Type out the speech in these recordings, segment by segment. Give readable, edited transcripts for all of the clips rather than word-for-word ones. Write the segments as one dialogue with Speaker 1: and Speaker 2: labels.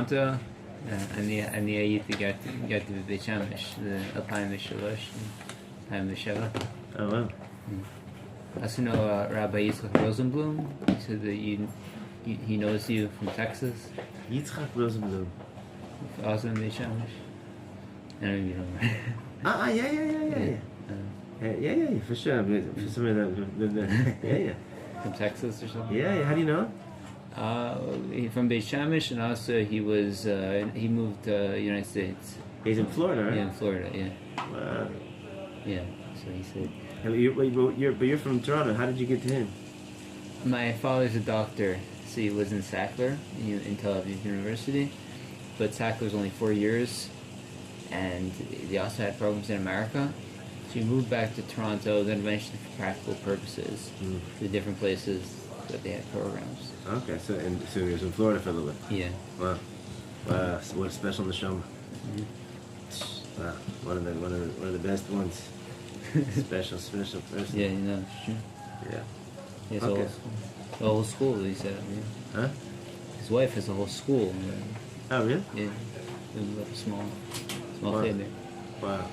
Speaker 1: Toronto, אני הייתי גרתי בבית שמש, זה 2003, 2007.
Speaker 2: Oh wow.
Speaker 1: Also know Rabbi Rosenblum. He said that he knows you from Texas.
Speaker 2: Yitzchak Rosenblum.
Speaker 1: Also in Beit Shemesh. I don't even know.
Speaker 2: Yeah, for sure. For some of that, yeah.
Speaker 1: From Texas or something.
Speaker 2: Yeah. How do you know?
Speaker 1: From Beit Shemesh, and also he moved to United States.
Speaker 2: He's in Florida, right?
Speaker 1: Yeah, in Florida. Yeah.
Speaker 2: Wow.
Speaker 1: Yeah. So he said.
Speaker 2: But you're from Toronto. How did you get to him?
Speaker 1: My father's a doctor, so he lives in Sackler in Tel Aviv University. But Sackler was only 4 years, and they also had programs in America. So he moved back to Toronto, then eventually for practical purposes, to different places that they had programs.
Speaker 2: Okay, so he was in Florida for a little bit.
Speaker 1: Yeah.
Speaker 2: Wow. So what a special neshama. Wow, one of the best ones. special person.
Speaker 1: Yeah, you know, sure.
Speaker 2: Yeah.
Speaker 1: He has
Speaker 2: Okay.
Speaker 1: a whole school, he said. Yeah.
Speaker 2: Huh?
Speaker 1: His wife has a whole school.
Speaker 2: Oh, really?
Speaker 1: Yeah. It was like a small
Speaker 2: Wow.
Speaker 1: kid there.
Speaker 2: Wow.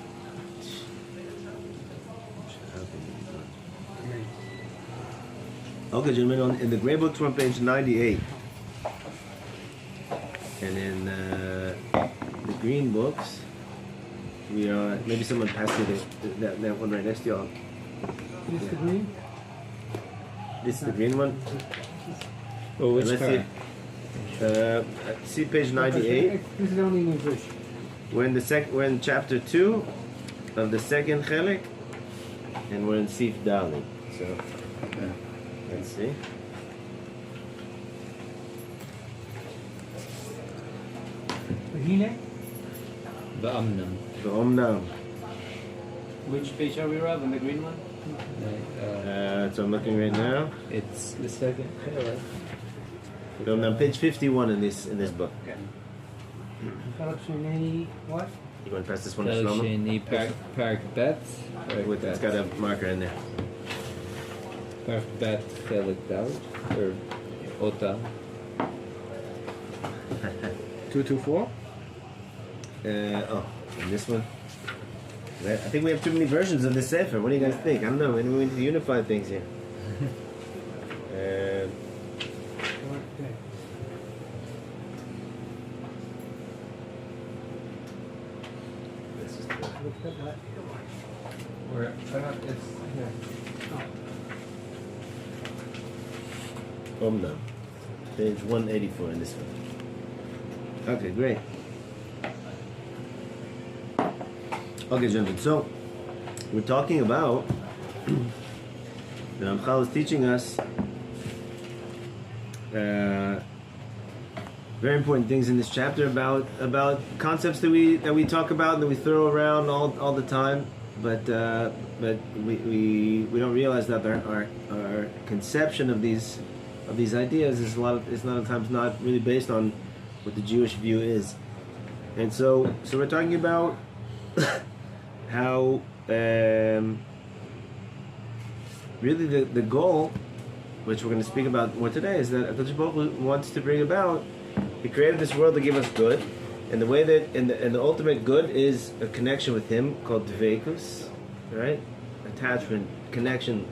Speaker 2: Okay, gentlemen, in the gray books we're on page 98. And in the green books, we are, maybe someone passed you that one right next to y'all.
Speaker 3: Is the green?
Speaker 2: This is the green one.
Speaker 1: Oh, which
Speaker 2: Let's
Speaker 1: part?
Speaker 2: see page 98.
Speaker 3: This is only in English.
Speaker 2: We're in chapter 2 of the second chelik, and we're in Sif Dali. So, let's see.
Speaker 3: Vahine?
Speaker 2: V'omnam.
Speaker 1: Which page are we, Rob? On the green one?
Speaker 2: So I'm looking right now.
Speaker 1: It's the second.
Speaker 2: V'omnam, page 51 in this book.
Speaker 1: Okay.
Speaker 3: Kalabshineni, what?
Speaker 2: You want to pass this one to Shlomo?
Speaker 1: Sheni Parak Bet.
Speaker 2: It's got a marker in there.
Speaker 1: Parak Bet Chelik Dalet or Ota. 224.
Speaker 2: And this one. I think we have too many versions of this sefer. What do you guys think? I don't know. We need to unify things here.
Speaker 3: Okay.
Speaker 2: This is
Speaker 3: Look at that.
Speaker 1: Where it's here.
Speaker 2: Omnam. Page 184 in this one. Okay, great. Okay, gentlemen, so we're talking about the Ramchal is teaching us very important things in this chapter about concepts that we talk about and that we throw around all the time, but we don't realize that our conception of these ideas is a lot of times not really based on what the Jewish view is, and so we're talking about how really the goal, which we're going to speak about more today, is that HaKadosh Baruch Hu wants to bring about. He created this world to give us good, and the way that and the ultimate good is a connection with Him called Dveikus, right? Attachment, connection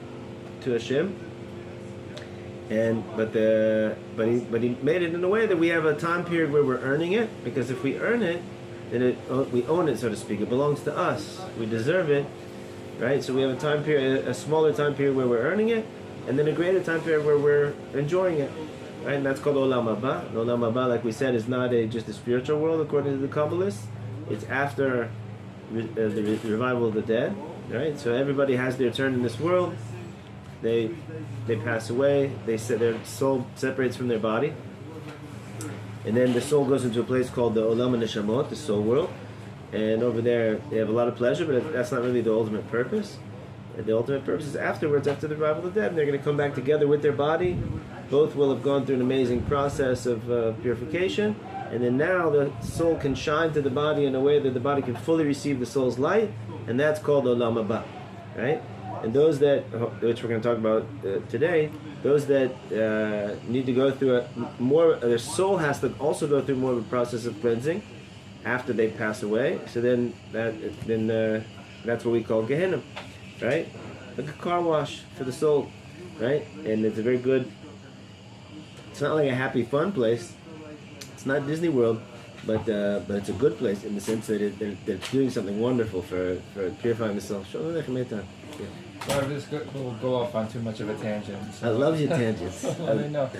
Speaker 2: to Hashem. But he made it in a way that we have a time period where we're earning it, because if we earn it, then we own it, so to speak. It belongs to us. We deserve it, right? So we have a time period, a smaller time period where we're earning it, and then a greater time period where we're enjoying it, right? And that's called Olam Haba. The Olam Haba, like we said, is not just a spiritual world according to the Kabbalists. It's after the revival of the dead, right? So everybody has their turn in this world. They pass away. Their soul separates from their body. And then the soul goes into a place called the Olam HaNeshamot, the soul world. And over there, they have a lot of pleasure, but that's not really the ultimate purpose. And the ultimate purpose is afterwards, after the revival of the dead. And they're going to come back together with their body. Both will have gone through an amazing process of purification. And then now the soul can shine to the body in a way that the body can fully receive the soul's light. And that's called Olam Haba, right? And those which we're going to talk about today, those that need to go through their soul has to also go through more of a process of cleansing after they pass away. So then that's what we call Gehenna, right? Like a car wash for the soul, right? And it's a very good. It's not like a happy, fun place. It's not Disney World, but it's a good place in the sense that they're doing something wonderful for purifying the soul.
Speaker 4: Well, we'll go off on too much of a tangent.
Speaker 2: I love your tangents.
Speaker 4: I know.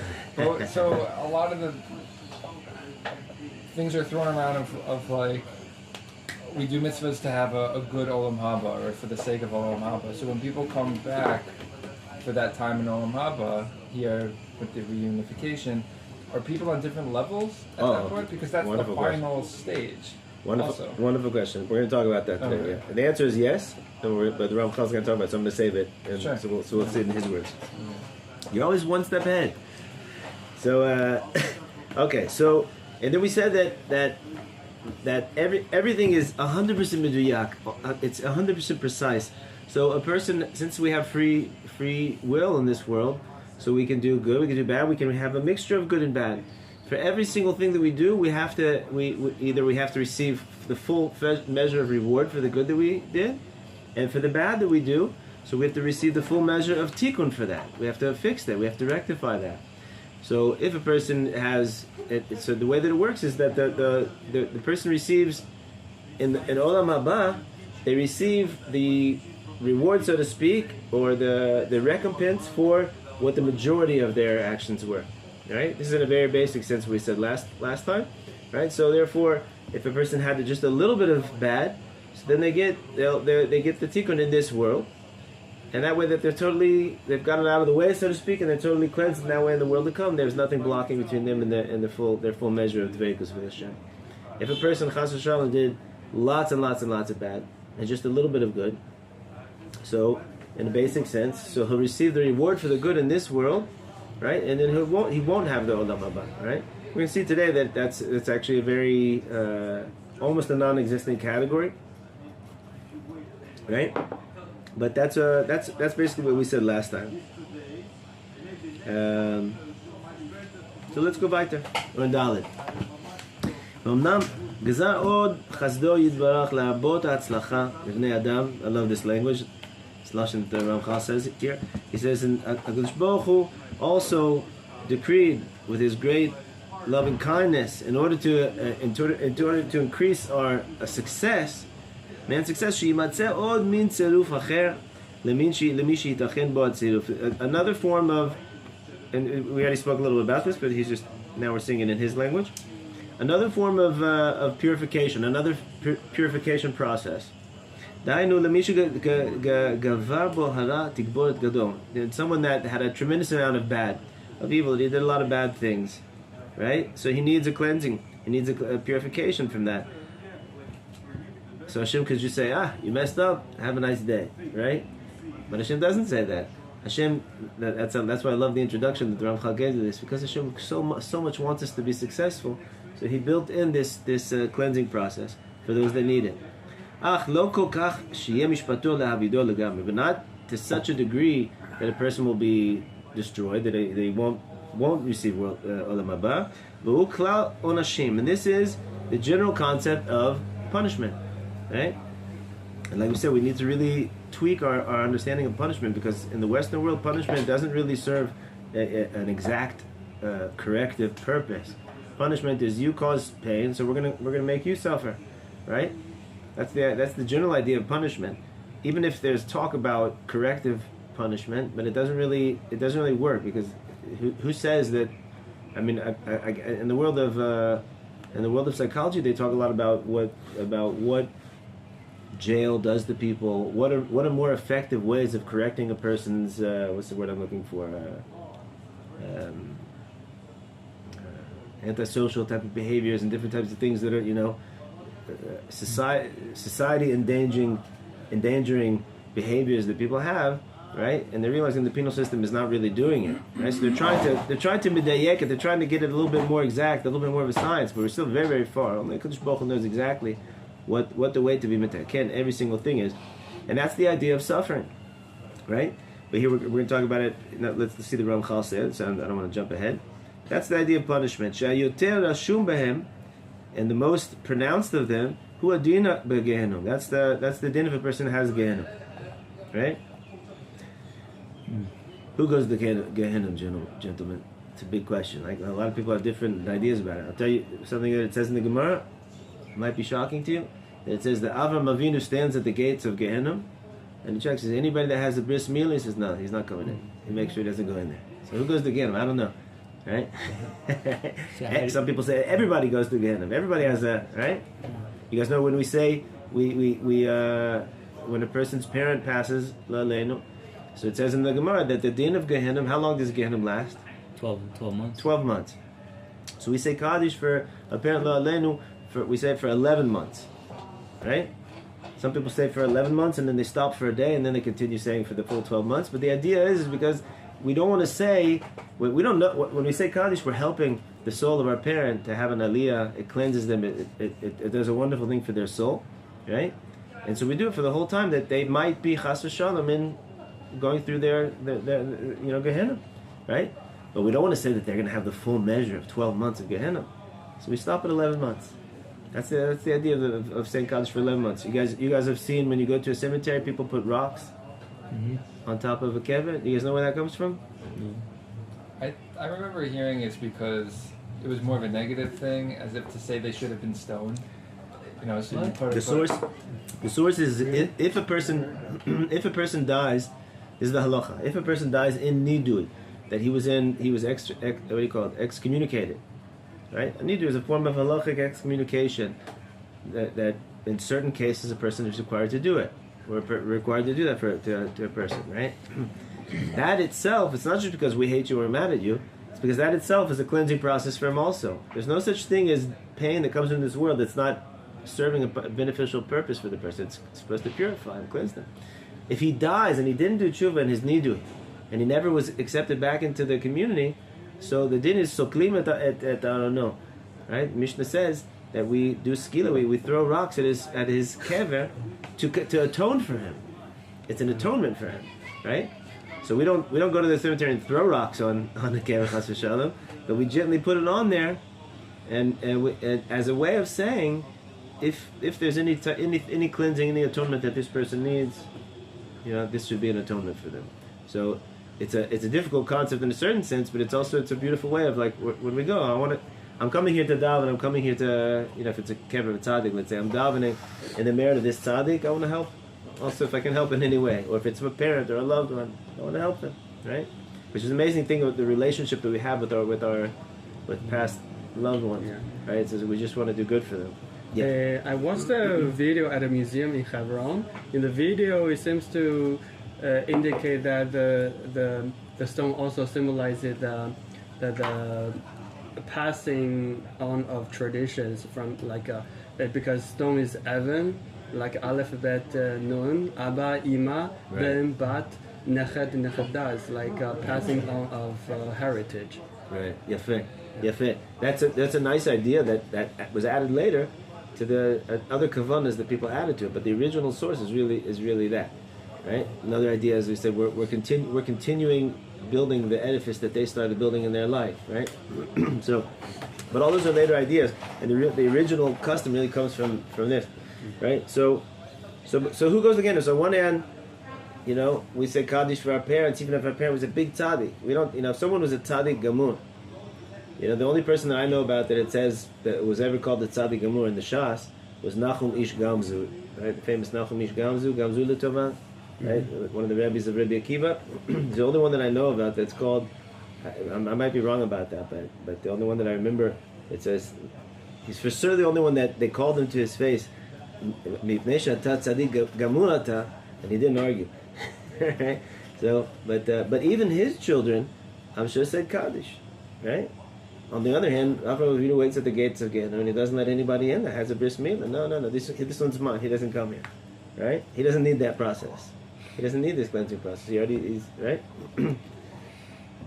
Speaker 4: So a lot of the things are thrown around of like, we do mitzvahs to have a good Olam Haba, or for the sake of Olam Haba. So when people come back for that time in Olam Haba, here with the reunification, are people on different levels at that point? Because that's the final stage.
Speaker 2: Wonderful question. We're going to talk about that today. Yeah. The answer is yes, but the Ramchal is going to talk about it, so I'm going to save it. And
Speaker 4: sure.
Speaker 2: So we'll see it in his words. You're always one step ahead. So, okay, so, and then we said that everything is 100% meduyak. It's 100% precise. So a person, since we have free will in this world, so we can do good, we can do bad, we can have a mixture of good and bad. For every single thing that we do, we have to receive the full measure of reward for the good that we did, and for the bad that we do, so we have to receive the full measure of tikkun for that. We have to fix that. We have to rectify that. So if a person has, so the way that it works is that the person receives in Olam Haba, they receive the reward, so to speak, or the recompense for what the majority of their actions were. Right? This is in a very basic sense we said last time. Right? So therefore, if a person had just a little bit of bad, so then they get the tikkun in this world, and that way that they've gotten out of the way, so to speak, and they're totally cleansed. And that way in the world to come, there's nothing blocking between them and their full measure of dveikus with HaShem. If a person chas v'shalom did lots and lots and lots of bad and just a little bit of good, so in a basic sense, so he'll receive the reward for the good in this world, right? And then he won't have the Olam Haba, right? We're gonna see today that it's actually a very almost a non-existent category, right? But that's basically what we said last time. So let's go weiter. We're in Dalet. אמנם גזר עוד חסדו יתברך להרבות ההצלחה לבני אדם. I love this language. It's Lashon that the Ramchal says it here. He says, and HaKadosh Baruch Hu also decreed with his great loving kindness in order to increase our success, man's success, שימצא עוד מין צירוף אחר למי שיתכן בו הצירוף. Another form of, and we already spoke a little bit about this, but now we're singing in his language. Another form of purification, another purification process. Someone that had a tremendous amount of evil, he did a lot of bad things, right? So he needs a cleansing, he needs a purification from that. So Hashem could just say, you messed up, have a nice day, right? But Hashem doesn't say that. Hashem, that's why I love the introduction that the Ramchal gave to this, because Hashem so much wants us to be successful, so he built in this cleansing process for those that need it. But not to such a degree that a person will be destroyed, that they won't receive Olam Haba. And this is the general concept of punishment, right? And like we said, we need to really tweak our understanding of punishment, because in the Western world, punishment doesn't really serve an exact corrective purpose. Punishment is you cause pain, so we're gonna make you suffer, right? That's the general idea of punishment. Even if there's talk about corrective punishment, but it doesn't really work, because who says that? I mean, in the world of psychology, they talk a lot about what jail does to people. What are more effective ways of correcting a person's what's the word I'm looking for? Antisocial type of behaviors and different types of things that are, society endangering behaviors that people have, right? And they're realizing the penal system is not really doing it, right? So they're trying to midayek it. They're trying to get it a little bit more exact, a little bit more of a science, but we're still very, very far. Only HaKadosh Baruch Hu knows exactly what the way to be mitaken every single thing is, and that's the idea of suffering, right? But here we're going to talk about it. Now, let's see the Ramchal say it. So I don't want to jump ahead. That's the idea of punishment. Shayoter rashum behem, and the most pronounced of them, hu adina begehenom. That's the din of a person who has Gehenom, right? Who goes to Gehenom, gentlemen? It's a big question. Like, a lot of people have different ideas about it. I'll tell you something that it says in the Gemara. It might be shocking to you. It says that Avram Avinu stands at the gates of Gehenom, and he checks. Says anybody that has a bris milah, he says no, he's not going in. He makes sure he doesn't go in there. So who goes to Gehenom? I don't know, right? Some people say everybody goes to Gehenom. Everybody has that, right? You guys know when we say we when a person's parent passes la'aleinu, so it says in the Gemara that the din of Gehenom. How long does Gehenom last?
Speaker 1: 12 months.
Speaker 2: 12 months. So we say Kaddish for a parent la'aleinu. We say it for 11 months, right? Some people say for 11 months and then they stop for a day and then they continue saying for the full 12 months. But the idea is because we don't want to say, we don't know, when we say Kaddish, we're helping the soul of our parent to have an aliyah. It cleanses them. It does a wonderful thing for their soul, right? And so we do it for the whole time that they might be chas v'shalom in going through their Gehenna, right? But we don't want to say that they're going to have the full measure of 12 months of Gehenna. So we stop at 11 months. That's the idea of saying Kaddish for 11 months. You guys have seen when you go to a cemetery, people put rocks on top of a kever. Do you guys know where that comes from?
Speaker 4: I remember hearing it's because it was more of a negative thing, as if to say they should have been stoned. You know, so you put
Speaker 2: The source is if a person dies, this is the halacha. If a person dies in nidui, that he was excommunicated. Right? A nidui is a form of halachic excommunication that in certain cases a person is required to do it. We're required to do that to a person, right? That itself, it's not just because we hate you or are mad at you, it's because that itself is a cleansing process for him also. There's no such thing as pain that comes into this world that's not serving a beneficial purpose for the person. It's supposed to purify and cleanse them. If he dies and he didn't do tshuva in his nidui, and he never was accepted back into the community, so the din is soklim at I don't know, right? Mishnah says that we do skila, we throw rocks at his kever to atone for him. It's an atonement for him, right? So we don't go to the cemetery and throw rocks on the kever chas v'shalom, but we gently put it on there, and as a way of saying, if there's any cleansing, any atonement that this person needs, this should be an atonement for them. So it's a difficult concept in a certain sense, but it's a beautiful way of like when we go. I'm coming here to daven. I'm coming here to if it's a kever of a tzaddik, let's say I'm davening in the merit of this tzaddik. I want to help. Also, if I can help in any way, or if it's a parent or a loved one, I want to help them, right? Which is an amazing thing about the relationship that we have with past loved ones, right? So we just want to do good for them. Yeah.
Speaker 5: I watched a video at a museum in Hebron. In the video, it seems to indicate that the stone also symbolizes the passing on of traditions from because stone is Evan, like Aleph, Bet, Nun, Abba, Ima, Ben, Bat, Nechet, Nechedas, passing on of heritage.
Speaker 2: Right. Yafeh. That's a nice idea that was added later to the other kavanas that people added to it, but the original source is really that, right? Another idea, as we said, we're continuing building the edifice that they started building in their life, right? So, but all those are later ideas, and the original custom really comes from this, right? So who goes again? So on one hand, we say Kaddish for our parents, even if our parent was a big tzaddik. We don't, if someone was a tzaddik gamur. The only person that I know about that it says that was ever called the Tzaddik Gamur in the Shas was Nachum Ish Gamzu, right? The famous Nachum Ish Gamzu L'Tova, right? One of the rabbis of Rabbi Akiva. He's the only one that I know about that's called. I might be wrong about that, but the only one that I remember, it says he's for sure the only one that they called him to his face, Mipnei Shata Tzaddik Gamur Ata, and he didn't argue, right? So, but even his children, I'm sure said Kaddish, right? On the other hand, Avraham Avinu waits at the gates of Gehenna and he doesn't let anybody in that has a bris milah. No. This one's mine. He doesn't come here, right? He doesn't need that process. He doesn't need this cleansing process. He's right.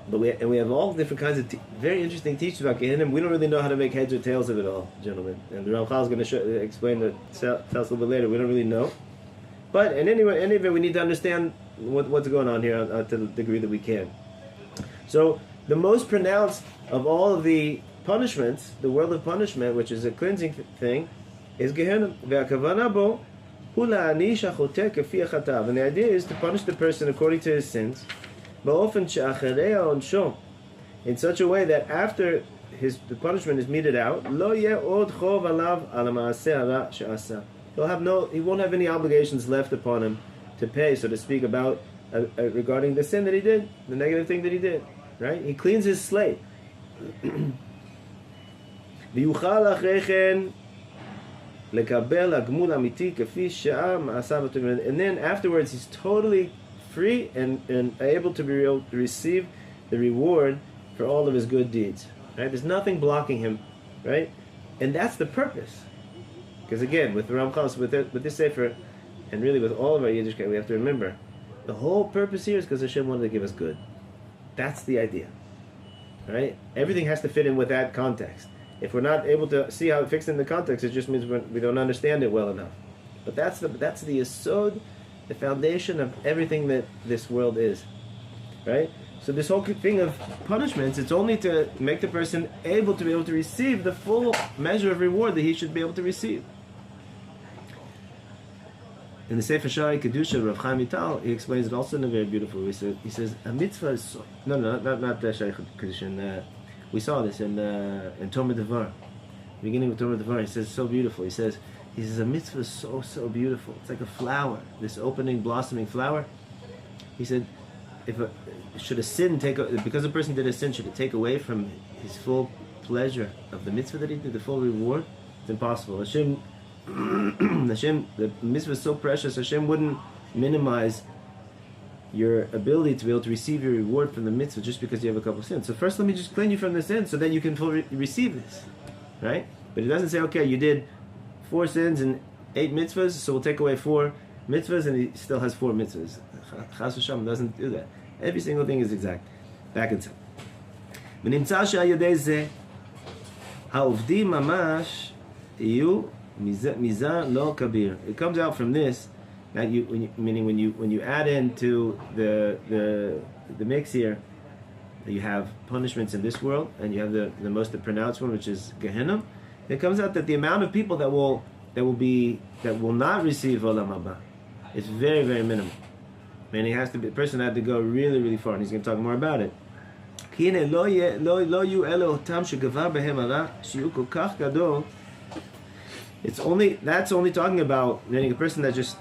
Speaker 2: But we have all different kinds of very interesting teachings about Gehenna. We don't really know how to make heads or tails of it all, gentlemen. And the Ramchal is going to explain tell us a little bit later. We don't really know. But in any event, we need to understand what's going on here to the degree that we can. So the most pronounced of all of the punishments, the world of punishment, which is a cleansing thing, is Gehenna. And the idea is to punish the person according to his sins, in such a way that after the punishment is meted out, he won't have any obligations left upon him to pay, so to speak, about regarding the sin that he did, the negative thing that he did. Right? He cleans his slate. And then afterwards he's totally free and able to receive the reward for all of his good deeds. Right? There's nothing blocking him, right? And that's the purpose. Because again, with the Ramchal, with this Sefer, and really with all of our Yiddishkeit, we have to remember, the whole purpose here is because Hashem wanted to give us good. That's the idea. Right? Everything has to fit in with that context. If we're not able to see how it fits in the context, it just means we don't understand it well enough. But that's the yesod, the foundation of everything that this world is. Right? So this whole thing of punishments, it's only to make the person able to receive the full measure of reward that he should be able to receive. In the Sefer Shari Kedusha, Rav Chaim Vital, he explains it also in a very beautiful way. He says a mitzvah is not the Shari Kedusha. We saw this in Torah Devar, beginning of Torah Devar. He says so beautiful. He says a mitzvah is so beautiful. It's like a flower, this opening, blossoming flower. He said, should a sin because a person did a sin, should it take away from his full pleasure of the mitzvah that he did, the full reward? It's impossible. Hashem, the mitzvah is so precious. Hashem wouldn't minimize your ability to be able to receive your reward from the mitzvah just because you have a couple of sins. So first, let me just clean you from the sin, so that you can fully receive this, right? But it doesn't say, okay, you did 4 sins and 8 mitzvahs, so we'll take away 4 mitzvahs, and he still has 4 mitzvahs. Chas v'shalom doesn't do that. Every single thing is exact. Back inside. ונמצא שעל ידי זה העובדים ממש יהיו מזר לא כביר. It comes out from this that when you add into the mix here, you have punishments in this world, and you have the most pronounced one, which is Gehenna. It comes out that the amount of people that will not receive Olam Haba is very, very minimal. Meaning, the person had to go really, really far, and he's going to talk more about it. That's only talking about a person that just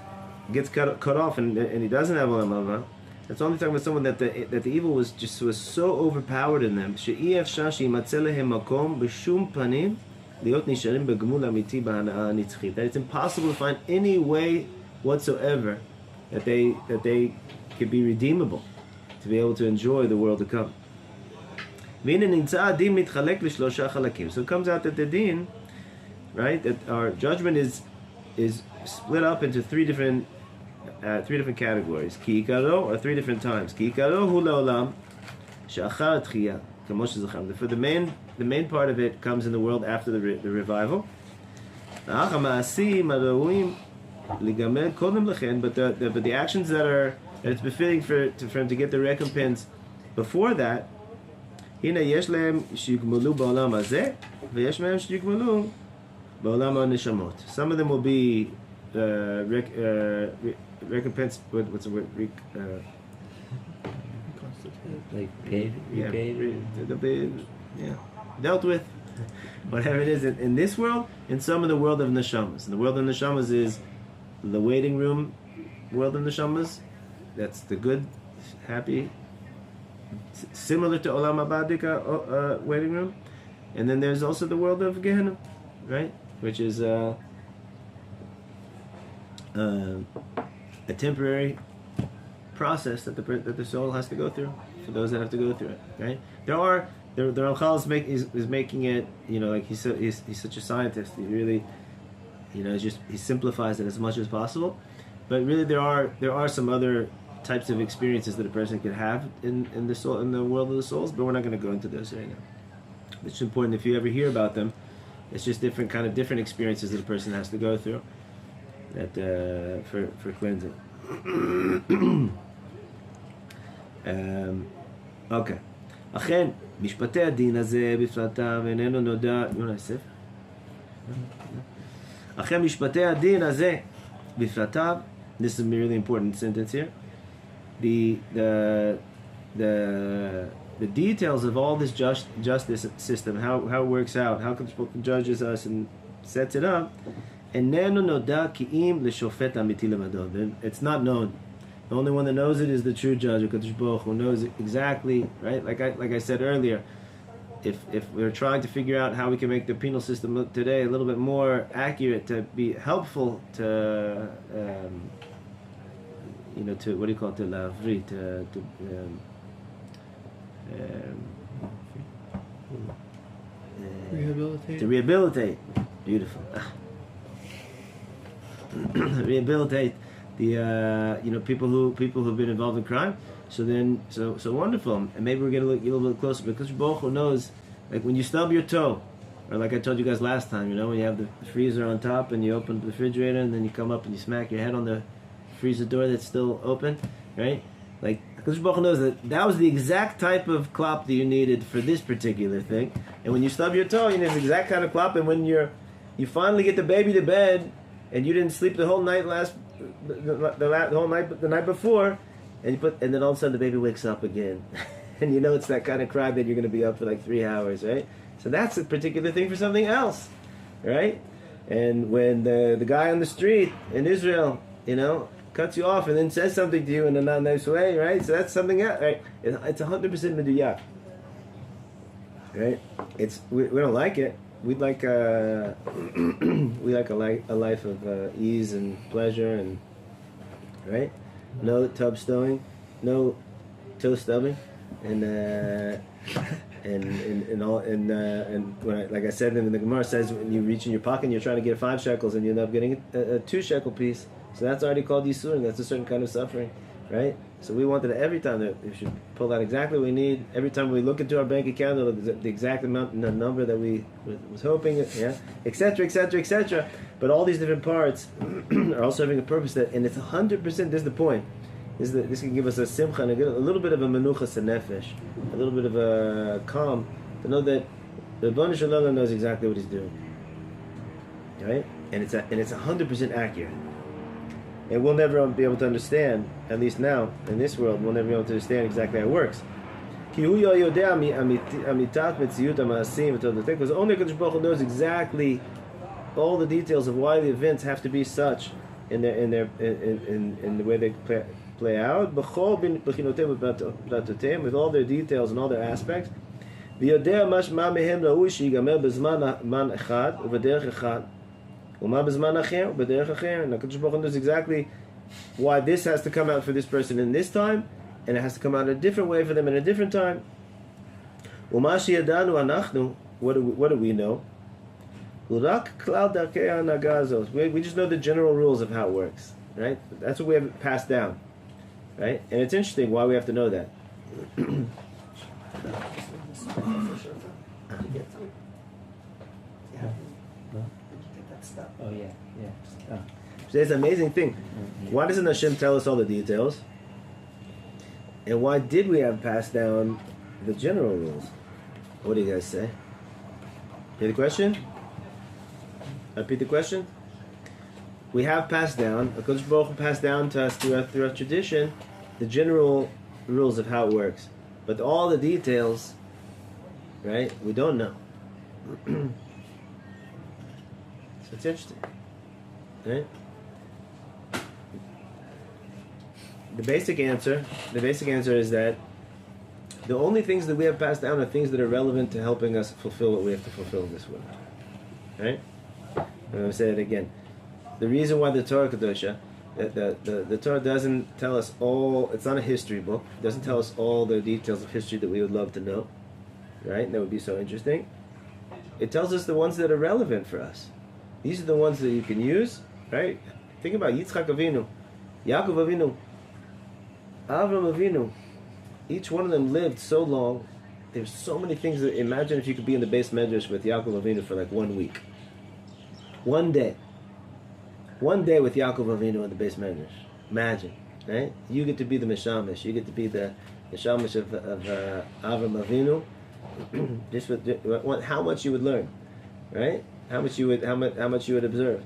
Speaker 2: gets cut off and he doesn't have Olam Haba. That's only talking about someone that the evil was so overpowered in them. That it's impossible to find any way whatsoever that they could be redeemable, to be able to enjoy the world to come. So it comes out that the din, right, that our judgment is split up into 3 different categories. Ki ikaro, or 3 different times. Ki ikaro hu leolam she'achar tchiyah, kamo shezacham. For the main part of it comes in the world after the revival. But the actions that it's befitting for him to get the recompense before that, some of them will be recompense. What's the word?
Speaker 1: Like paid, repaid.
Speaker 2: Dealt with, whatever it is in this world, and some in the world of neshamas. And the world of neshamas is the waiting room world of neshamas. That's the good, happy, similar to Olam Haba waiting room. And then there's also the world of Gehenna, right? Which is a temporary process that the soul has to go through, for those that have to go through it, right? The Ramchal is making it, like he's such a scientist. He really, he simplifies it as much as possible. But really, there are some other types of experiences that a person can have in the soul, in the world of the souls. But we're not going to go into those right now. It's important, if you ever hear about them, it's just different experiences that a person has to go through that for cleansing. אוקיי. אכן, משפטי הדין הזה בפרטיו איננו נודע... יונה יוסף? אכן משפטי הדין הזה בפרטיו, this is a really important sentence here, the details of all this justice system, how it works out, how Kadosh Baruch Hu judges us and sets it up, איננו נודע כי אם לשופט אמיתי למדו. It's not known. The only one that knows it is the true judge, Kadosh Baruch Hu, knows it exactly, right? Like I said earlier, if we're trying to figure out how we can make the penal system look today a little bit more accurate, to be helpful to, to, what do you call it, to lavri,
Speaker 5: Rehabilitate.
Speaker 2: to rehabilitate. Beautiful. Rehabilitate the people who've been involved in crime. So wonderful, and maybe we're getting a little bit closer, because Baruch Hu knows, like when you stub your toe, or like I told you guys last time, when you have the freezer on top and you open the refrigerator and then you come up and you smack your head on the freezer door that's still open, right? Like Baruch Hu knows that was the exact type of clop that you needed for this particular thing, and when you stub your toe, you need the exact kind of clop, and when you finally get the baby to bed and you didn't sleep the whole night the night before. And then all of a sudden the baby wakes up again, and it's that kind of cry that you're going to be up for like 3 hours, right? So that's a particular thing for something else, right? And when the guy on the street in Israel, cuts you off and then says something to you in a not nice way, right? So that's something else, right? It's 100% meduyak, right? We don't like it. We'd like a life of ease and pleasure, and right. No tub stowing, no toe stubbing, and like I said, in the Gemara says, when you reach in your pocket and you're trying to get 5 shekels and you end up getting a 2 shekel piece, so that's already called yisurin. That's a certain kind of suffering, right? So we wanted every time that we should pull out exactly what we need. Every time we look into our bank account, the exact amount, the number that we was hoping, etc., etc., etc. But all these different parts are all serving a purpose and it's 100%. This is the point. This can give us a simcha and a little bit of a menuchas nefesh, a little bit of a calm, to know that the Rebbeinu Shalom knows exactly what he's doing, right? And it's 100% accurate. And we'll never be able to understand, at least now, in this world, we'll never be able to understand exactly how it works. Because only Kadosh Baruch Hu knows exactly all the details of why the events have to be such in the way they play out, with all their details and all their aspects. And HaKadosh Baruch Hu knows exactly why this has to come out for this person in this time, and it has to come out in a different way for them in a different time. What do we know? We just know the general rules of how it works, right? That's what we have passed down, right? And it's interesting why we have to know that.
Speaker 1: Oh yeah. Oh.
Speaker 2: So it's an amazing thing. Why doesn't Hashem tell us all the details? And why did we have passed down the general rules? What do you guys say? Hear the question? Repeat the question. We have passed down, HaKadosh Baruch Hu passed down to us through our tradition, the general rules of how it works. But all the details, right, we don't know. So it's interesting, right? The basic answer is that the only things that we have passed down are things that are relevant to helping us fulfill what we have to fulfill in this world, right? I'm going to say it again. The reason why the Torah Kedosha, the Torah doesn't tell us all. It's not a history book. It doesn't tell us all the details of history that we would love to know, right? And that would be so interesting. It tells us the ones that are relevant for us. These are the ones that you can use, right? Think about Yitzchak Avinu, Yaakov Avinu, Avram Avinu. Each one of them lived so long. There's so many things that, imagine if you could be in the base medrash with Yaakov Avinu for like 1 week. 1 day. 1 day with Yaakov Avinu in the base medrash. Imagine, right? You get to be the mishamish. You get to be the the Shamash of Avram Avinu, just with how much you would learn, right? How much you would observe,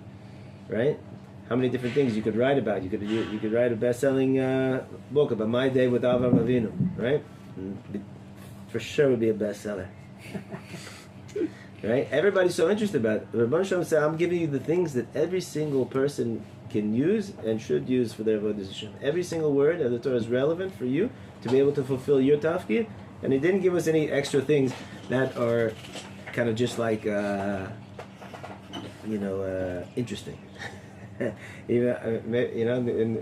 Speaker 2: right? How many different things you could write about? You could write a best-selling book about my day with Avram Avinu, right? For sure, would be a bestseller. Right? Everybody's so interested about it. Rabbi Shalom said, "I'm giving you the things that every single person can use and should use for their avodas Hashem. Every single word of the Torah is relevant for you to be able to fulfill your tafkid." And he didn't give us any extra things that are kind of just like interesting. In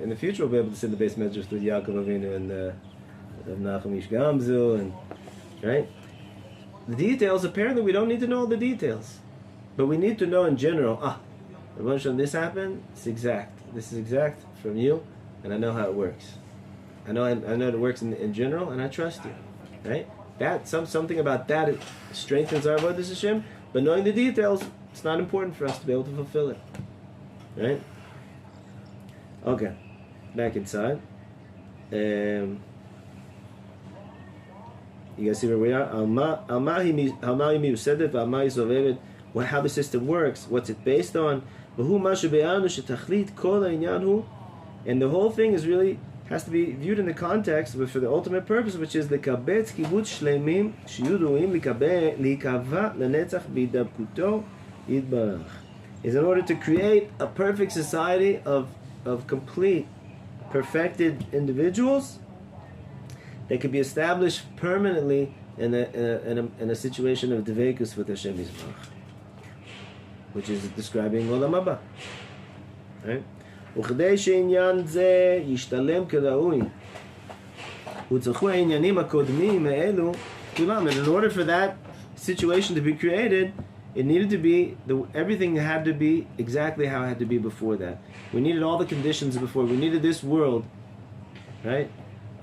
Speaker 2: the future we'll be able to sit in the base measures with Yaakov Avinu and Nachum Ish Gamzu, and right. The details, apparently we don't need to know all the details, but we need to know in general. This happened. This is exact from you, and I know how it works. I know it works in general, and I trust you. Right? That something about that, it strengthens our avodas Hashem. But knowing the details, it's not important for us to be able to fulfill it. Right? Okay, back inside. You guys see where we are? How the system works, what's it based on? And the whole thing is really has to be viewed in the context for the ultimate purpose, which is is in order to create a perfect society of complete, perfected individuals that can be established permanently in a situation of devekus with Hashem Yisbarach, which is describing Olam Haba, right? וכדי שעניין זה ישתלם כראוי וצריכו העניינים הקודמים האלו כולם. And in order for that situation to be created, it needed to be everything had to be exactly how it had to be before that. We needed all the conditions before. We needed this world, right?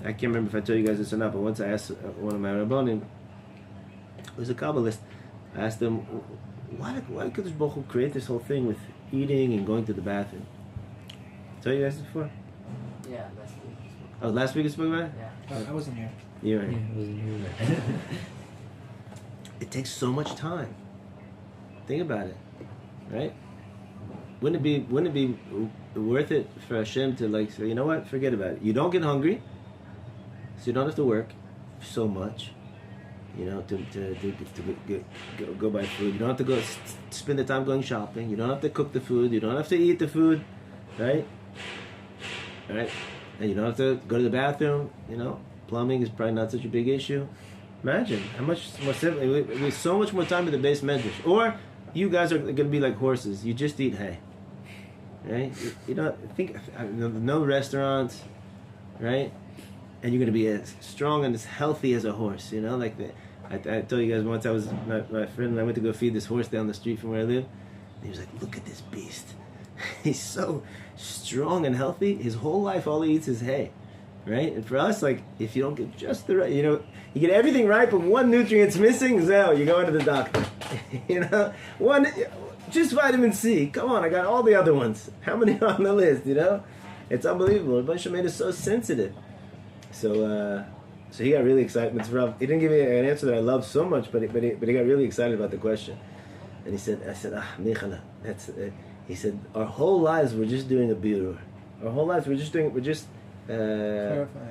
Speaker 2: I can't remember if I told you guys this or not, but once I asked one of my rabbanim, who's a Kabbalist, I asked him, why did Kadosh Baruch Hu create this whole thing with eating and going to the bathroom? Tell you guys this before?
Speaker 1: Yeah, last week.
Speaker 2: Oh, last week you spoke about it?
Speaker 1: Yeah.
Speaker 4: I wasn't here.
Speaker 2: You were
Speaker 1: Yeah,
Speaker 2: here.
Speaker 1: I wasn't here.
Speaker 2: It takes so much time. Think about it, right? Wouldn't it be worth it for Hashem to like say, you know what, forget about it. You don't get hungry, so you don't have to work so much, to go buy food. You don't have to go spend the time going shopping. You don't have to cook the food. You don't have to eat the food, right? Right? And you don't have to go to the bathroom. Plumbing is probably not such a big issue. Imagine how much more simple. We have so much more time at the base medrash. Or you guys are going to be like horses. You just eat hay, right? You don't think no restaurants, right? And you're going to be as strong and as healthy as a horse. I told you guys once I was my friend and I went to go feed this horse down the street from where I live. And he was like, "Look at this beast. He's so strong and healthy. His whole life, all he eats is hay." Right? And for us, like, if you don't get just the right, you get everything right, but one nutrient's missing, so you go into the doctor. Just vitamin C. Come on, I got all the other ones. How many are on the list? It's unbelievable. Rabbi Shemaine is so sensitive. So he got really excited. He didn't give me an answer that I love so much, but he got really excited about the question. And I said, Micha, he said, our whole lives we're just doing a birur. Our whole lives we're just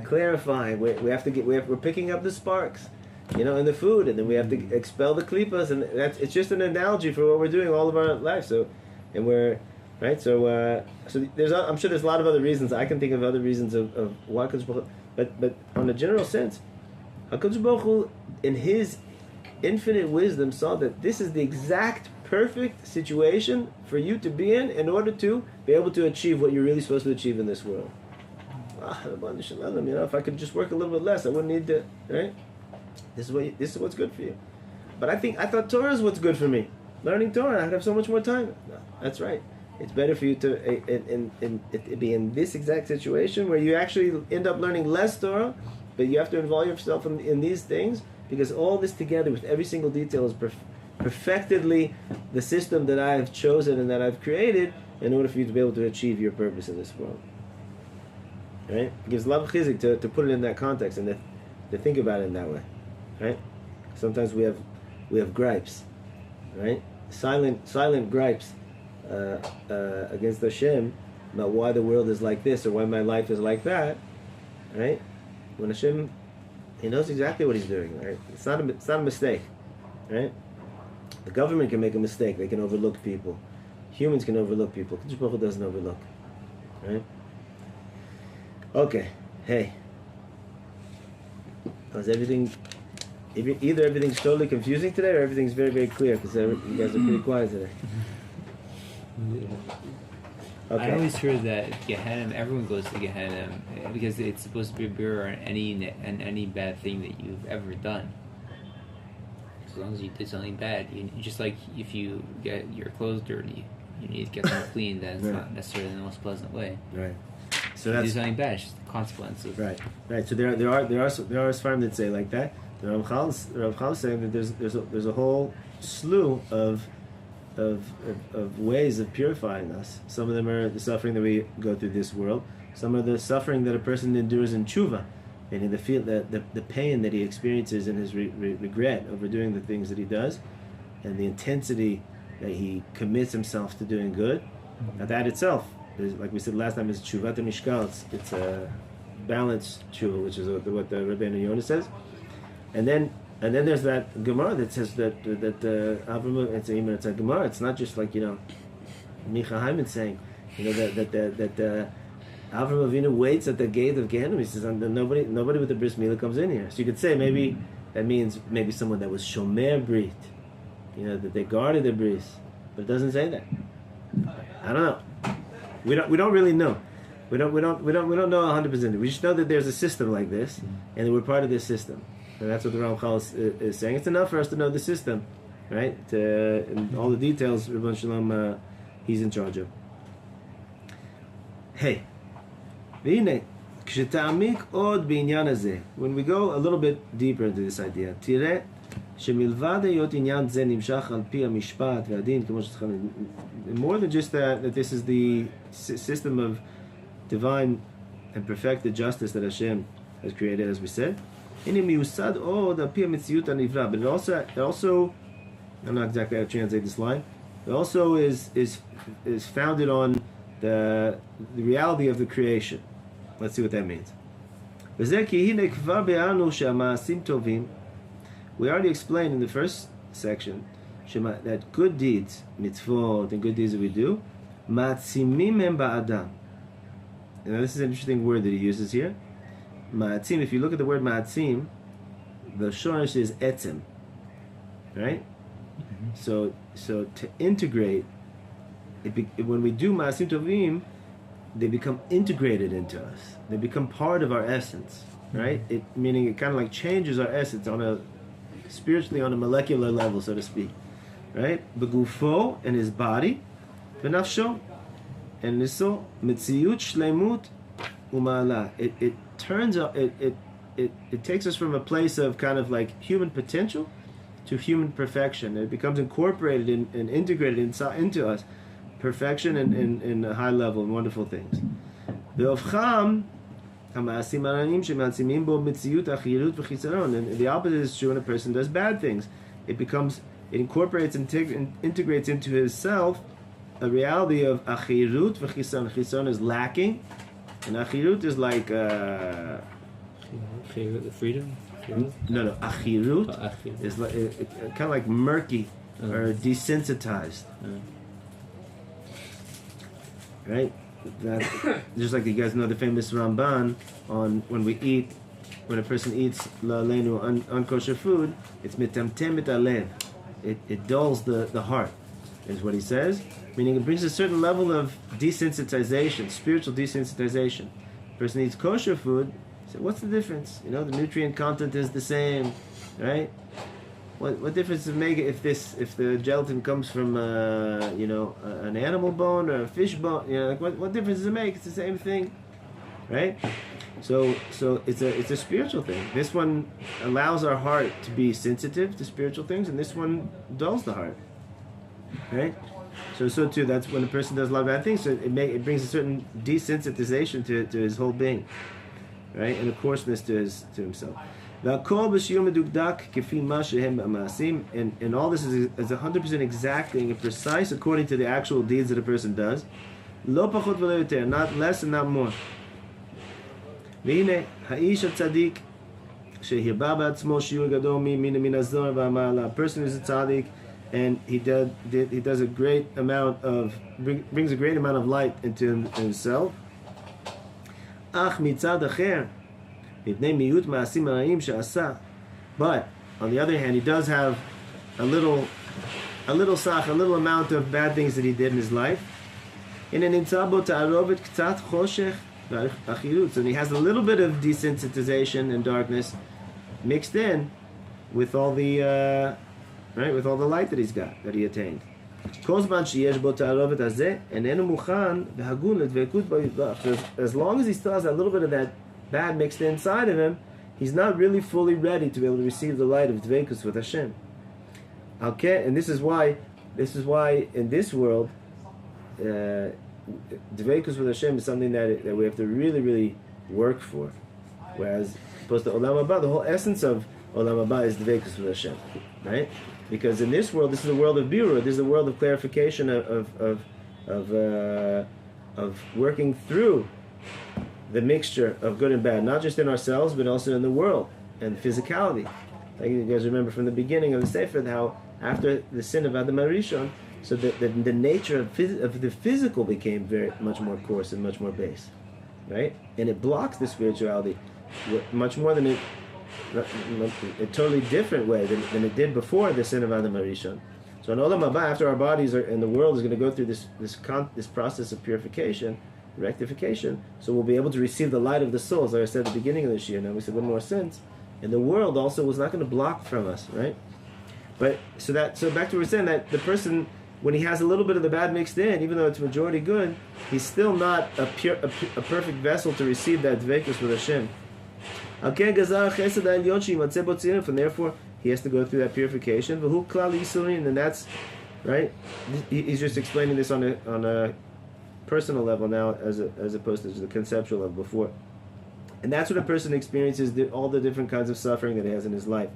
Speaker 2: clarifying. We're picking up the sparks, in the food, and then we have to expel the klipas, and it's just an analogy for what we're doing all of our life. So right. So I'm sure there's a lot of other reasons. I can think of other reasons of why Kadosh Baruch Hu, but on a general sense, Kadosh Baruch Hu, in His infinite wisdom, saw that this is the exact perfect situation for you to be in order to be able to achieve what you're really supposed to achieve in this world. If I could just work a little bit less, I wouldn't need to, right? This is what's good for you. But I thought Torah is what's good for me. Learning Torah, I'd have so much more time. No, that's right. It's better for you to be in this exact situation where you actually end up learning less Torah, but you have to involve yourself in these things, because all this together with every single detail is perfectedly the system that I have chosen and that I've created in order for you to be able to achieve your purpose in this world. Right? It gives a lot of chizik to put it in that context, and to think about it in that way, right? Sometimes we have gripes, right? Silent gripes against Hashem about why the world is like this or why my life is like that, right? When Hashem, He knows exactly what He's doing, right? It's not a mistake, right? The government can make a mistake; they can overlook people. Humans can overlook people. Kadosh Baruch Hu doesn't overlook, right? Okay, hey. Is everything? Either everything's totally confusing today, or everything's very, very clear because you guys are pretty quiet today. Okay.
Speaker 1: I always heard that Gehenna, everyone goes to Gehenna because it's supposed to be a mirror on any bad thing that you've ever done. As long as you did something bad, you just like if you get your clothes dirty, you need to get them clean. That's not necessarily the most pleasant way.
Speaker 2: Right. So
Speaker 1: if
Speaker 2: that's
Speaker 1: you do something bad. It's just the consequence of
Speaker 2: right. So there are Sfarim that say like that. The Ramchal is saying that there's a whole slew of ways of purifying us. Some of them are the suffering that we go through this world. Some are the suffering that a person endures in tshuva, and in the pain that he experiences in his regret over doing the things that he does, and the intensity that he commits himself to doing good. Now that itself is, like we said last time, is tshuvat mishkal. It's a balanced tshuva, which is what the Rabbi Yonah says. And then there's that Gemara that says that Avram, it's a Gemara. It's not just like Micha Hayman saying, that Avram Avinu waits at the gate of Gehenna. He says nobody with the bris milah comes in here. So you could say maybe that means maybe someone that was shomer brit, that they guarded the bris, but it doesn't say that. I don't know. We don't really know. We don't know 100%. We just know that there's a system like this, and that we're part of this system. And that's what the Ramchal is saying. It's enough for us to know the system, right? And all the details, Rabban Shalom, he's in charge of. Hey, when we go a little bit deeper into this idea, תראה שמלבד היות עניין זה נמשך על פי המשפט והדין, כמו שצריך, more than just that this is the system of divine and perfected justice that Hashem has created, as we said. But it also, I'm not exactly how to translate this line. It also is founded on the reality of the creation. Let's see what that means. We already explained in the first section that good deeds, mitzvot, and good deeds that we do, ma'atzimim em ba'adam. Now this is an interesting word that he uses here. Ma'atzim, if you look at the word ma'atzim, the shorish is etzem, right? Mm-hmm. So to integrate, when we do ma'atzim tovim, they become integrated into us. They become part of our essence, right? Meaning it kind of like changes our essence spiritually on a molecular level, so to speak, right? Begufo, and his body, benafsho, and niso mitziyut shleimut umala. It turns out it takes us from a place of kind of like human potential to human perfection. It becomes incorporated and integrated into us, perfection and a high level and wonderful things. And the opposite is true when a person does bad things. It incorporates and integrates into his self a reality of achirut v'chisaron. Chisaron is lacking, and achirut is like
Speaker 1: freedom.
Speaker 2: No. Achirut is like kind of like murky or desensitized, right? Just like you guys know the famous Ramban on when a person eats la'aleinu unkosher food, it's mitamtem et alev. It dulls the heart, is what he says. Meaning it brings a certain level of desensitization, spiritual desensitization. A person eats kosher food, so what's the difference? The nutrient content is the same, right? What difference does it make if the gelatin comes from an animal bone or a fish bone? What difference does it make? It's the same thing, right? So it's a spiritual thing. This one allows our heart to be sensitive to spiritual things, and this one dulls the heart, right? So too, that's when a person does a lot of bad things. So it brings a certain desensitization to his whole being, right, and a coarseness to himself. והכל בשיעור מדוקדק כפי מה שהם המעשים, and all this is 100% exacting and precise according to the actual deeds that a person does. לא פחות ולא יותר, not less and not more. והנה, האיש הצדיק שהרבה בעצמו שיעור גדול מן הזוהר והמעלה. A person is a tzaddik, and he does a great amount of, brings a great amount of light into himself. אך מצד אחר, מפני מיעוט מעשים הרעים שעשה. But on the other hand, he does have a little amount of bad things that he did in his life. הנה נמצא בו תערובת קצת חושך ואחילות. And he has a little bit of desensitization and darkness mixed in with all the with all the light that he's got, that he attained. כל זמן שיש בו תערובת הזה, איננו מוכן והגון לדבקות ביודבח. So as long as he still has a little bit of that bad mixed inside of him, he's not really fully ready to be able to receive the light of dvekus with Hashem. Okay, and this is why in this world, dvekus with Hashem is something that we have to really, really work for. Whereas, opposed to Olam Haba, the whole essence of Olam Haba is dvekus with Hashem, right? Because in this world, this is a world of birur. This is a world of clarification of working through the mixture of good and bad, not just in ourselves, but also in the world and physicality. Like you guys remember from the beginning of the Sefer, how after the sin of Adam HaRishon, so the nature of the physical became very much more coarse and much more base, right? And it blocks the spirituality much more than a totally different way than it did before the sin of Adam HaRishon. So in Olam Haba, after our bodies are, and the world is going to go through this process of purification, rectification, so we'll be able to receive the light of the souls, like I said at the beginning of this year. Now we said one more sense, and the world also was not going to block from us, right? But so back to what we're saying, that the person, when he has a little bit of the bad mixed in, even though it's majority good, he's still not a perfect vessel to receive that dvekus with Hashem. And therefore he has to go through that purification. And that's right. He's just explaining this on a personal level now, as opposed to the conceptual level before. And that's what a person experiences, all the different kinds of suffering that he has in his life.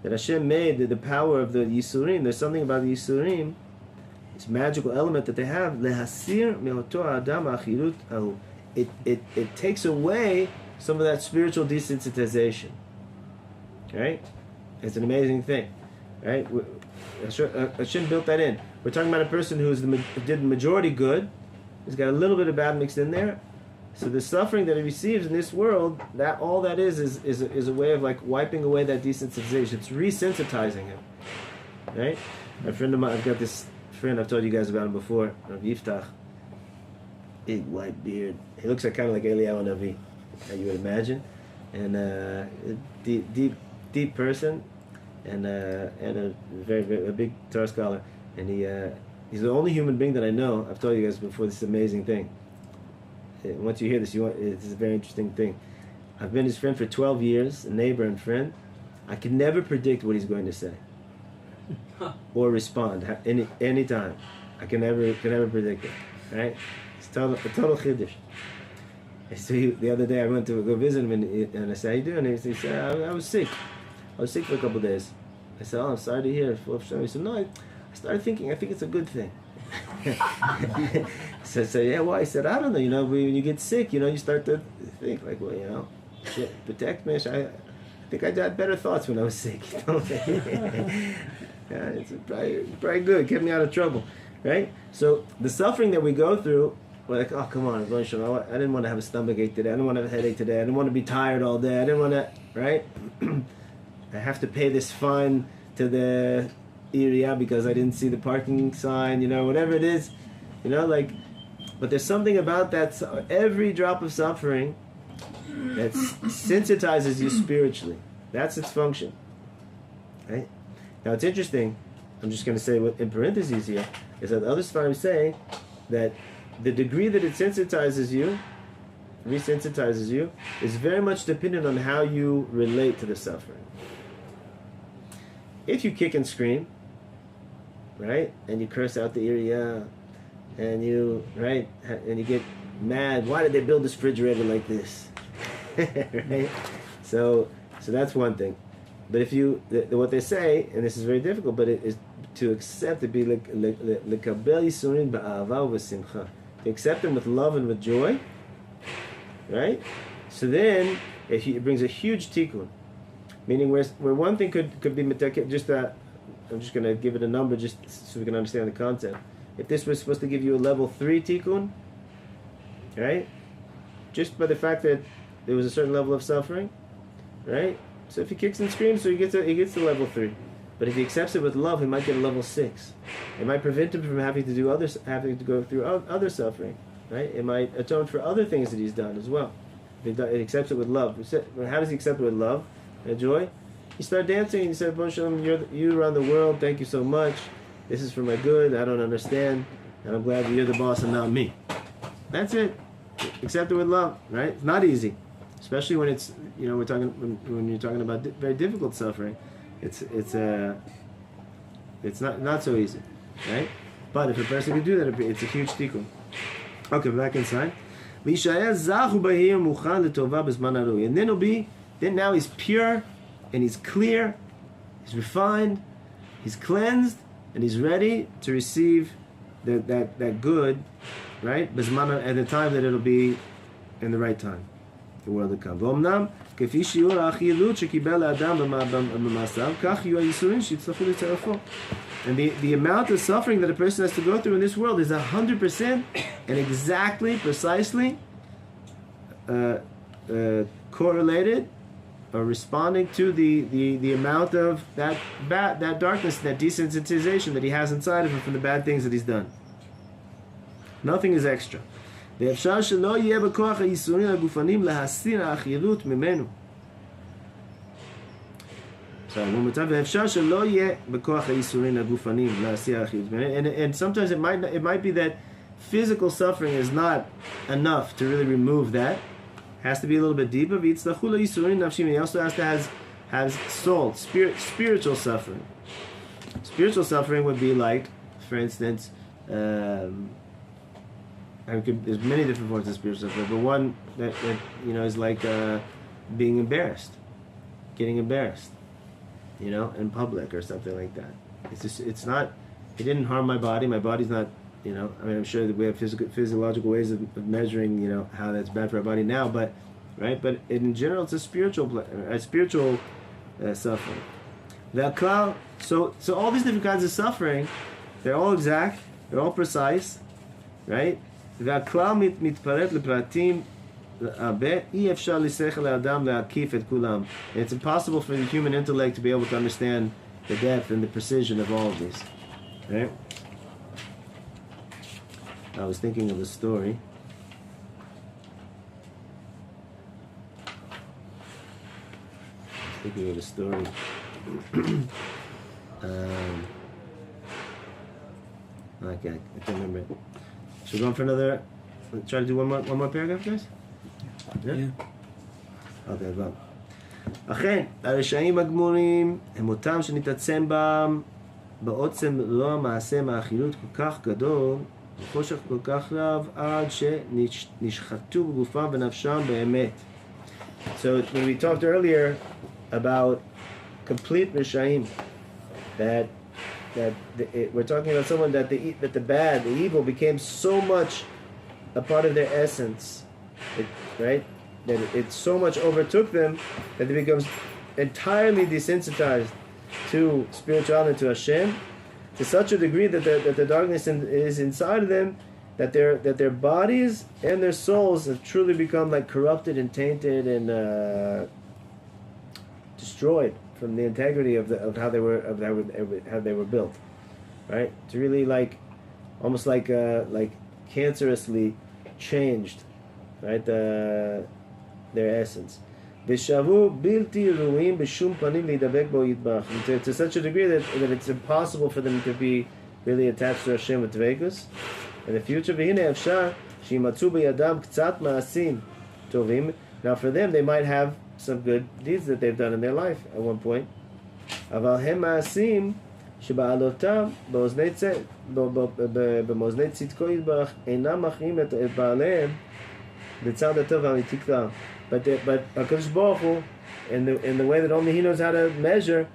Speaker 2: That Hashem made the power of the Yisurim. There's something about the Yisurim, this magical element that they have. It takes away some of that spiritual desensitization. Right? It's an amazing thing. Right? Hashem built that in. We're talking about a person who did the majority good. He's got a little bit of bad mixed in there. So the suffering that he receives in this world, that all that is a way of like wiping away that desensitization. It's resensitizing him. Right? A friend of mine, I've got this friend, I've told you guys about him before, Rabbi Yiftach. Big white beard. He looks like kind of like Eliyahu Navi, how you would imagine. And a deep person, and a very big Torah scholar. And he's the only human being that I know. I've told you guys before, this amazing thing. Once you hear this, it's a very interesting thing. I've been his friend for 12 years, a neighbor and friend. I can never predict what he's going to say or respond any time. I can never predict it. Right? It's a total chiddush. So the other day I went to go visit him, and I said, "How you doing?" And he said, "I was sick. I was sick for a couple of days." I said, "Oh, I'm sorry to hear." He said, "No, I started thinking. I think it's a good thing." So yeah, why? I said, I don't know. When you get sick, you start to think like, well, shit, protect me. I think I had better thoughts when I was sick. Yeah, it's probably good. Kept me out of trouble, right? So the suffering that we go through, we're like, oh, come on, I didn't want to have a stomachache today. I didn't want to have a headache today. I didn't want to be tired all day. I didn't want to, right? I have to pay this fine to the area because I didn't see the parking sign, whatever it is, but there's something about that, every drop of suffering that sensitizes you spiritually. That's its function, right? Now it's interesting, I'm just going to say what in parentheses here, is that the other Sfarim say that the degree that it resensitizes you, is very much dependent on how you relate to the suffering. If you kick and scream, right, and you curse out the area, and you get mad. Why did they build this refrigerator like this? Right? So that's one thing. But if what they say, and this is very difficult, but it is to accept, to be lekabel yisurin ba'ava v'simcha, to accept them with love and with joy, right? So then it brings a huge tikkun, meaning where one thing could be just that. I'm just going to give it a number just so we can understand the concept. If this was supposed to give you a level 3 tikkun, right? Just by the fact that there was a certain level of suffering, right? So if he kicks and screams, so he gets to level 3. But if he accepts it with love, he might get a level 6. It might prevent him from having to go through other suffering, right? It might atone for other things that he's done as well. If he accepts it with love. How does he accept it with love and joy? You start dancing and you say, Baruch Shalom, you run the world, thank you so much. This is for my good, I don't understand, and I'm glad that you're the boss and not me. That's it. Accept it with love, right? It's not easy. Especially when it's, we're talking when you're talking about very difficult suffering. It's not so easy, right? But if a person can do that, it's a huge tikkun. Okay, back inside. And then now he's pure, and he's clear, he's refined, he's cleansed, and he's ready to receive that good, right? At the time that it'll be in the right time, the world to come. And the amount of suffering that a person has to go through in this world is 100% and exactly, precisely correlated or responding to the amount of that darkness, that desensitization that he has inside of him from the bad things that he's done. Nothing is extra. ואפשר שלא יהיה בכוח הייסורים הגופניים להסיר האכילות ממנו. ואפשר שלא יהיה בכוח הייסורים הגופניים להסיר האכילות ממנו. And sometimes it might be that physical suffering is not enough to really remove that. Has to be a little bit deeper. ויצטרכו לייסורים נפשיים. He also has to have soul, spiritual suffering. Spiritual suffering would be like, for instance, there's many different forms of spiritual suffering, but one that is like being embarrassed, getting embarrassed, in public or something like that. It's not. It didn't harm my body. My body's not. I'm sure that we have physiological ways of measuring, how that's bad for our body now, but right. But in general, it's a spiritual suffering. So all these different kinds of suffering, they're all exact. They're all precise, right? והכלל מתפרט לפרטים הרבה, אי אפשר לשכל לאדם להקיף את כולם. And it's impossible for the human intellect to be able to understand the depth and the precision of all of these. Right? I was thinking of a story. Okay, I can't remember it. Should we go on for another? Try to do one more paragraph, guys? Yeah. Okay, well. אכן, הרשעים הגמורים הם אותם שנתעצם בם בעוצם לא המעשה מהאכילות כל כך גדול וחושך כל כך רב עד שנשחטו בגופם ונפשם באמת. So when we talked earlier about complete rishayim, we're talking about someone that the evil became so much a part of their essence, right? That it so much overtook them that they becomes entirely desensitized to spirituality, to HaShem, to such a degree that the darkness is inside of them, that their bodies and their souls have truly become like corrupted and tainted and destroyed from the integrity of how they were built, right? It's really like almost like cancerously changed, right? Their essence. To such a degree that it's impossible for them to be really attached to Hashem with Dvekus. In the future, now for them, they might have some good deeds that they've done in their life at one point. שבעלותם במאזני צדקו יתברך אינם מכריעים את בעליהם לצד הטוב האמיתי כלל. But HaKadosh Baruch Hu, in the way that only He knows how to measure,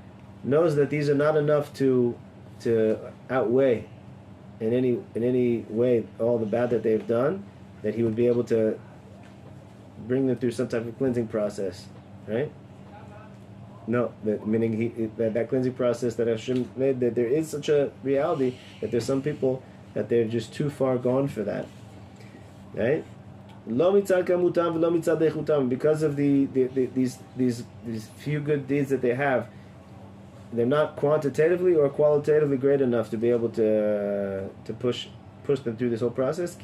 Speaker 2: knows that these are not enough to outweigh in any way all the bad that they've done, that He would be able to bring them through some type of cleansing process, right? No, meaning that cleansing process that HaShem made, that there is such a reality that there's some people that they're just too far gone for that, right? Because of these few good deeds that they have, they're not quantitatively or qualitatively great enough to be able to push them through this whole process.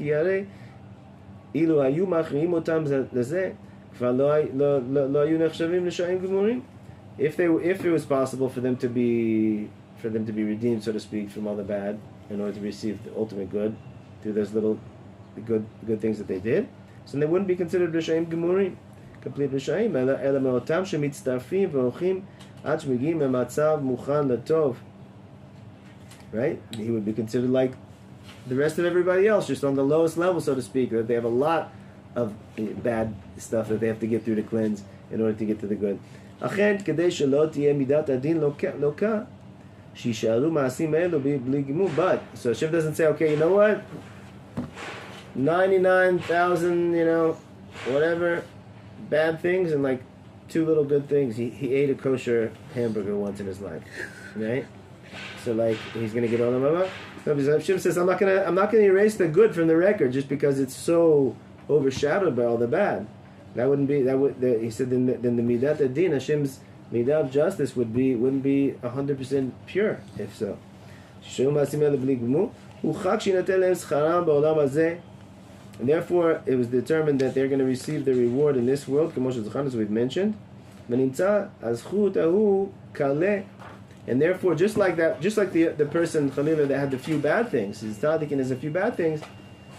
Speaker 2: If it was possible for them to be redeemed, so to speak, from all the bad, in order to receive the ultimate good through those little good things that they did, so they wouldn't be considered Rishaim Gemurim, complete Rishaim. Ela me'otam shemitztarfim v'ochim ad shemigim me'matzav muchan latov. Right? He would be considered like the rest of everybody else, just on the lowest level, so to speak. That they have a lot of bad stuff that they have to get through to cleanse in order to get to the good. Achen kedei shelo tiyeh midat adin loka shishalu ma'asim elu bli gimur. But so Hashem doesn't say, okay, you know what? 99,000, whatever, bad things and like 2 little good things. He ate a kosher hamburger once in his life, right? So like he's gonna get all the mama. No, because Hashem says I'm not gonna erase the good from the record just because it's so overshadowed by all the bad. That wouldn't be he said then the midat adin, Hashem's midah of justice wouldn't be 100% pure if so. And therefore, it was determined that they're going to receive the reward in this world, as we've mentioned. And therefore, just like the person Chalila that had the few bad things, his tzaddik and has a few bad things,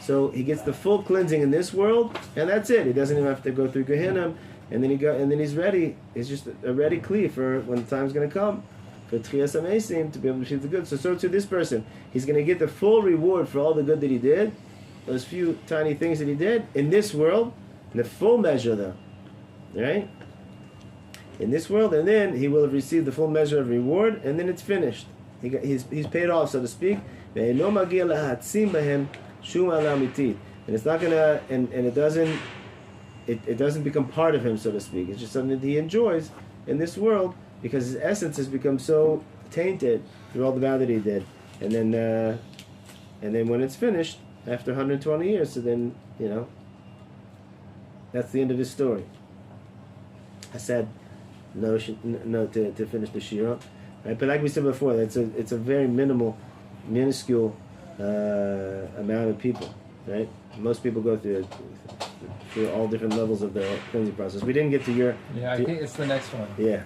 Speaker 2: so he gets the full cleansing in this world, and that's it. He doesn't even have to go through Gehenna, and then he's ready. It's just a ready kli for when the time's going to come for Tchias HaMeisim to be able to receive the good. So to this person, he's going to get the full reward for all the good that he did. Those few tiny things that he did in this world, in the full measure though, right? In this world, and then he will have received the full measure of reward, and then it's finished. He's paid off, so to speak. And it's not gonna, and it doesn't become part of him, so to speak. It's just something that he enjoys in this world because his essence has become so tainted through all the bad that he did, and then when it's finished. After 120 years, so then, that's the end of his story. I said no to finish the shira, right? But like we said before, it's a very minuscule amount of people, right? Most people go through all different levels of the cleansing process. We didn't get to your...
Speaker 4: Yeah, I think it's the next one.
Speaker 2: Yeah.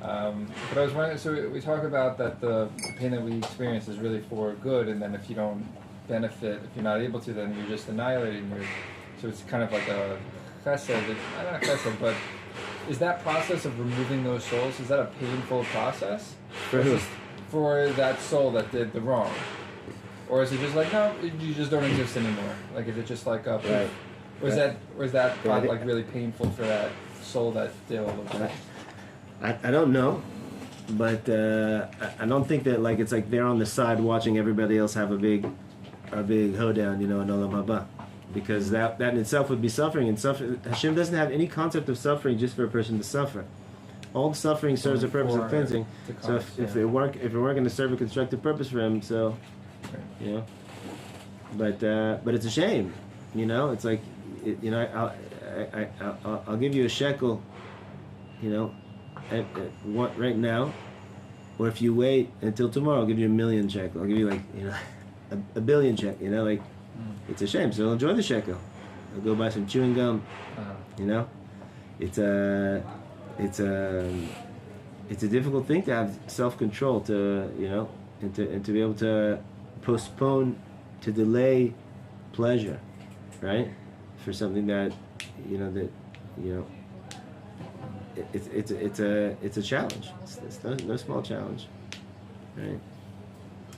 Speaker 4: But I was wondering, so we talk about that the pain that we experience is really for good, and then if you don't benefit, if you're not able to, then you're just annihilating so it's kind of like a chesed, not chesed, but is that process of removing those souls, is that a painful process?
Speaker 2: For who?
Speaker 4: For that soul that did the wrong? Or is it just like, no, you just don't exist anymore? Like, is it just like a...
Speaker 2: Right.
Speaker 4: Or is that like really painful for that soul that did all those things?
Speaker 2: I don't know, but I don't think that like it's like they're on the side watching everybody else have a big hoedown, in Olam Haba, because that in itself would be suffering. And Hashem doesn't have any concept of suffering just for a person to suffer. All suffering serves a purpose of cleansing. So if it weren't going to serve a constructive purpose for him, so but it's a shame, It's like I'll give you a shekel, at right now, or if you wait until tomorrow, I'll give you 1,000,000 shekel. I'll give you a billion shekel. It's a shame. So enjoy the shekel. I'll go buy some chewing gum. It's a difficult thing to have self-control to and to be able to postpone, to delay pleasure, right? For something that it's a challenge. It's no small challenge, right?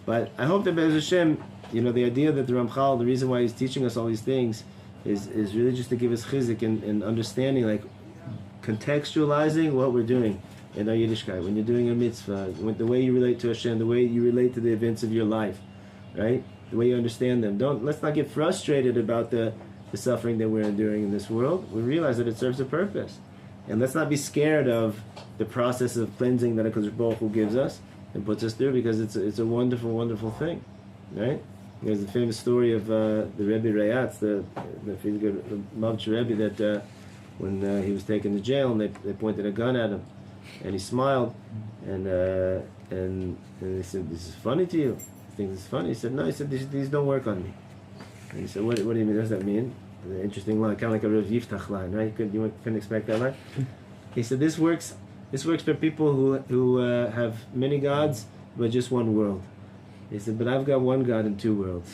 Speaker 2: But I hope that Be'ez Hashem, the idea that the Ramchal, the reason why he's teaching us all these things is really just to give us chizik and understanding, like contextualizing what we're doing in our Yiddishkeit. When you're doing a mitzvah, the way you relate to Hashem, the way you relate to the events of your life, right? The way you understand them. Let's not get frustrated about the suffering that we're enduring in this world. We realize that it serves a purpose. And let's not be scared of the process of cleansing that HaKadosh Baruch Hu gives us and puts us through, because it's a wonderful, wonderful thing, right? There's the famous story of the Rebbe Rayatz, the Mavch Rebbe, that when he was taken to jail and they pointed a gun at him, and he smiled, and they said, "This is funny to you? You think this is funny?" He said, "No." He said, "These don't work on me." And he said, "What do you mean? What does that mean?" An interesting line, kind of like a Rav Yiftach line, right? You couldn't expect that line. He said, "This works for people who have many gods, but just one world." He said, "But I've got one God in two worlds.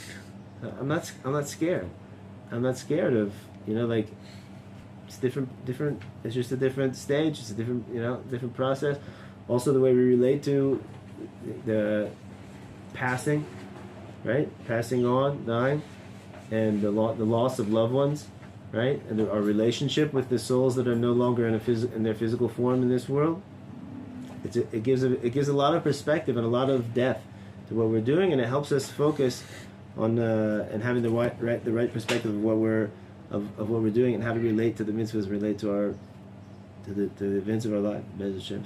Speaker 2: I'm not scared. I'm not scared of, like, it's different. It's just a different stage. It's a different, different process. Also, the way we relate to the passing, right? Passing on, dying, and the loss of loved ones, right? And our relationship with the souls that are no longer in their physical form in this world. It gives a lot of perspective and a lot of depth to what we're doing, and it helps us focus on and having the right perspective of what we're doing and how to relate to the mitzvahs, relate to the events of our life. Be'ez Hashem,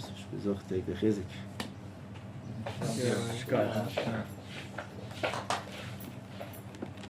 Speaker 2: take the chizik.
Speaker 4: Yeah.